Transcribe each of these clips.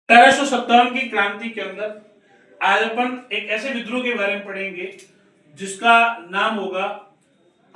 1857 की क्रांति के अंदर आज अपन एक ऐसे विद्रोह के बारे में पढ़ेंगे जिसका नाम होगा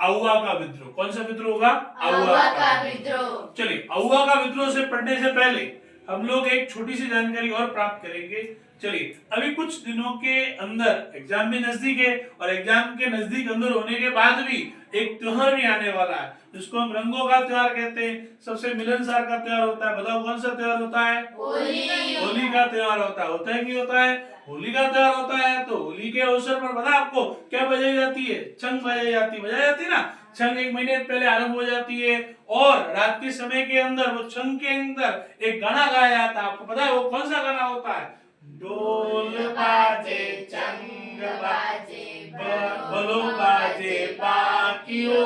आउवा का विद्रोह। कौन सा विद्रोह होगा? आउवा का विद्रोह। चलिए, आउवा का विद्रोह से पढ़ने से पहले हम लोग एक छोटी सी जानकारी और प्राप्त करेंगे। चलिए, अभी कुछ दिनों के अंदर एग्जाम भी नजदीक है और एग्जाम के नजदीक अंदर होने के बाद भी एक त्योहार भी आने वाला है जिसको हम रंगों का त्योहार कहते हैं। सबसे मिलनसार का त्योहार होता है। बताओ कौन सा त्योहार होता है? होली। होली का त्योहार होता है कि होता है? होली का त्योहार होता है। तो होली के अवसर पर बता आपको क्या बजाई जाती है? छंग बजाई जाती है ना। छंग एक महीने पहले आरंभ हो जाती है और रात के समय के अंदर वो छंग के अंदर एक गाना गाया जाता है। आपको पता है वो कौन सा गाना होता है? ढोल बाजे चंग बाजे बलो बाजे बाकियो,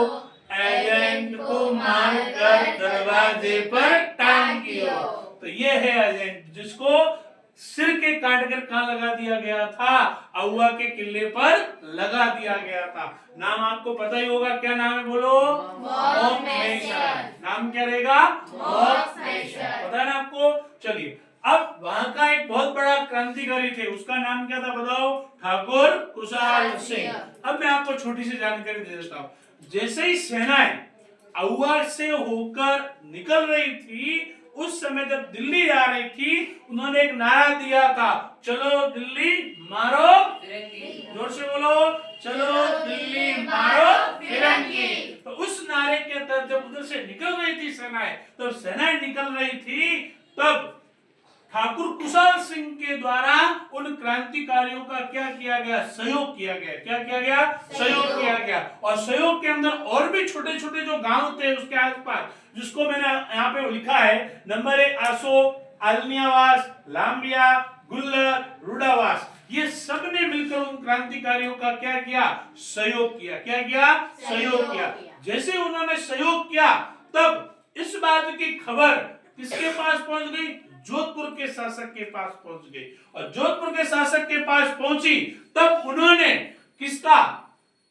एजेंट को मारकर दरवाजे पर टांगियो। तो ये है एजेंट जिसको सिर के काटकर कहां लगा दिया गया था? आउवा के किले पर लगा दिया गया था। नाम आपको पता ही होगा, क्या नाम है बोलो? नाम क्या रहेगा? पता है ना आपको? चलिए, अब वहां का एक बहुत बड़ा क्रांतिकारी थे, उसका नाम क्या था बताओ? ठाकुर कुशाल सिंह। अब मैं आपको छोटी सी जानकारी दे देता हूँ। जैसे ही सेनाएं आउवा से होकर निकल रही थी, उस समय जब दिल्ली जा रही थी, उन्होंने एक नारा दिया था, चलो दिल्ली मारो फिरंगी। जोर से बोलो, चलो दिल्ली मारो फिरंगी। तो उस नारे के तहत जब उधर से निकल रही थी सेनाएं, तो सेनाएं निकल रही थी, तब ठाकुर कुशाल सिंह के द्वारा उन क्रांतिकारियों का क्या किया गया? सहयोग किया गया। क्या किया गया? सहयोग किया गया। और सहयोग के अंदर और भी छोटे छोटे जो गांव थे उसके आसपास, जिसको मैंने यहाँ पे लिखा है, नंबर 1 आसो, आलनियावास, लांबिया, गुल्लर, रुडावास, ये सब ने मिलकर उन क्रांतिकारियों का क्या किया? सहयोग किया। क्या किया? सहयोग किया। जैसे उन्होंने सहयोग किया, तब इस बात की खबर किसके पास पहुंच गई? जोधपुर के शासक के पास पहुंच गई। और जोधपुर के शासक के पास पहुंची, तब उन्होंने किसका?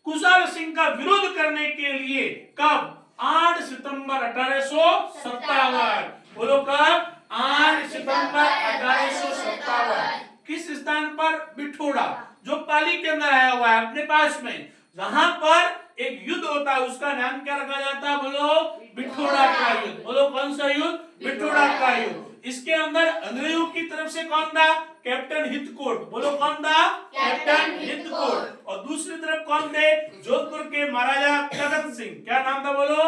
कुशाल सिंह का विरोध करने के लिए कब? 8 सितंबर 1857। बोलो कब? 8 सितंबर 1857। किस स्थान पर? बिठोड़ा, जो पाली के अंदर आया हुआ है अपने पास में। वहां पर एक युद्ध होता है, उसका नाम क्या रखा जाता है? बोलो, बिठोड़ा का युद्ध। बोलो कौन सा युद्ध? बिठोड़ा का युद्ध। इसके अंदर अंग्रेजों की तरफ से कौन था? कैप्टन हितकोट। बोलो कौन था? कैप्टन हितकोट। और दूसरी तरफ कौन थे? जोधपुर के महाराजा तखत सिंह। क्या नाम था बोलो?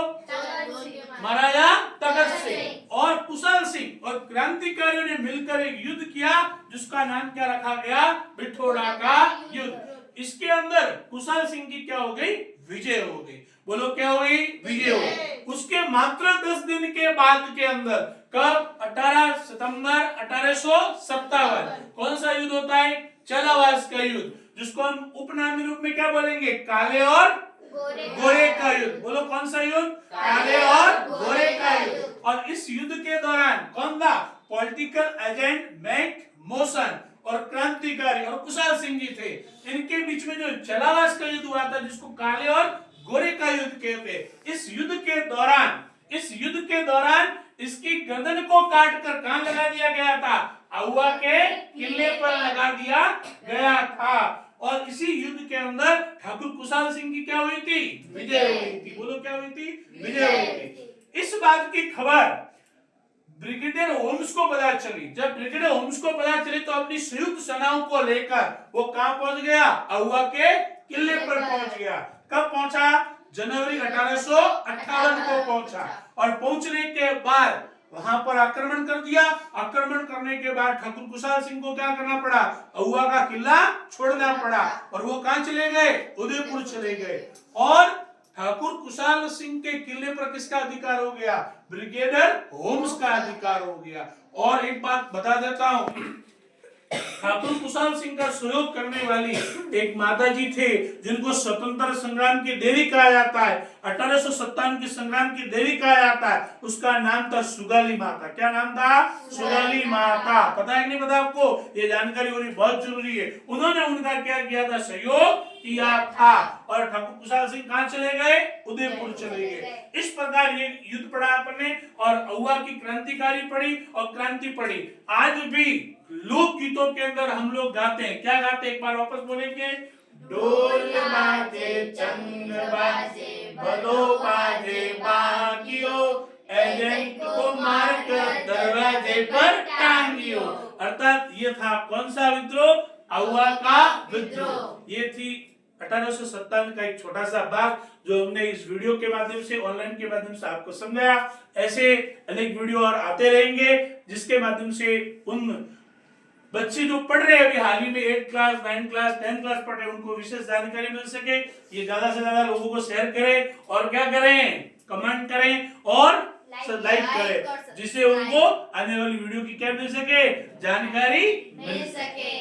महाराजा तखत सिंह। और कुशाल सिंह और क्रांतिकारियों ने मिलकर एक युद्ध किया जिसका नाम क्या रखा गया? बिठोड़ा का युद्ध। इसके अंदर कुशाल सिंह की क्या हो गई? विजय हो गई। बोलो क्या हो गई? विजय हो गई। उसके मात्र 10 दिन के बाद के अंदर, कब? 18 सितंबर 1857। कौन सा युद्ध होता है? चलावास का युद्ध, जिसको हम उपनामी रूप में क्या बोलेंगे? काले और गोरे का युद्ध। बोलो कौन सा युद्ध? काले और गोरे का युद्ध। और इस युद्ध के दौरान कौन था? पॉलिटिकल एजेंट मैक मोशन और क्रांतिकारी और कुशाल सिंह जी थे। इनके बीच में जो चलावास का युद्ध हुआ था, जिसको काले और गोरे का युद्ध कहते हैं, इस युद्ध के दौरान इसकी गर्दन को काटकर कहां लगा दिया गया था? आउवा के किले पर लगा दिया गया था। और इसी युद्ध के अंदर ठाकुर कुशाल सिंह की क्या हुई थी? विजय हुई थी। बोलो क्या हुई थी? विजय हुई थी। इस बात की खबर ब्रिगेडियर होम्स को पता चली। जब ब्रिगेडियर होम्स को पता चली, तो अपनी संयुक्त सेनाओं को लेकर वो कहां पहुंच गया? आउवा के किले पर पहुंच गया। कब पहुंचा? जनवरी 1858 को पहुंचा। और पहुंचने के बाद वहां पर आक्रमण कर दिया। आक्रमण करने के बाद ठाकुर कुशाल सिंह को क्या करना पड़ा? आउवा का किला छोड़ना पड़ा। और वो कहां चले गए? उदयपुर चले गए। और ठाकुर कुशाल सिंह के किले पर किसका अधिकार हो गया? ब्रिगेडियर होम्स का अधिकार हो गया। और एक बात बता देता हूं, ठाकुर कुशाल सिंह का सहयोग करने वाली एक माता जी थे, जिनको स्वतंत्र संग्राम की देवी कहा जाता है। 1857 के संग्राम की देवी कहा जाता है। उसका नाम था सुगाली माता। क्या नाम था? सुगाली माता। पता है कि नहीं पता आपको? ये जानकारी होनी बहुत जरूरी है। उन्होंने उनका क्या किया था? सहयोग किया था। और ठाकुर कुशाल सिंह कहां चले गए? उदयपुर चले गए। इस प्रकार ये युद्ध पढ़ा आपने और आउवा की क्रांतिकारी पढ़ी और क्रांति पढ़ी। आज भी गीतों के अंदर हम लोग गाते हैं, क्या गाते हैं, एक बार वापस बोलेंगे। ढोल बाजे चंग बाजे भलो बाजे बाकियो, एजेंट को मारकर दरवाजे पर टांगियो। अर्थात ये था कौन सा विद्रोह, आउवा का विद्रोह। ये थी 1857 का एक छोटा सा भाग जो हमने इस वीडियो के माध्यम से, ऑनलाइन के माध्यम से आपको समझाया। ऐसे अनेक वीडियो और आते रहेंगे जिसके माध्यम से उन बच्चे जो पढ़ रहे हैं अभी हाल ही में 8th class 9th class 10th class पढ़ रहे हैं उनको विशेष जानकारी मिल सके। ये ज्यादा से ज्यादा लोगों को शेयर करें और क्या करें, कमेंट करें और लाइक करें, जिससे उनको आने वाली वीडियो की क्या मिल सके, जानकारी मिल सके।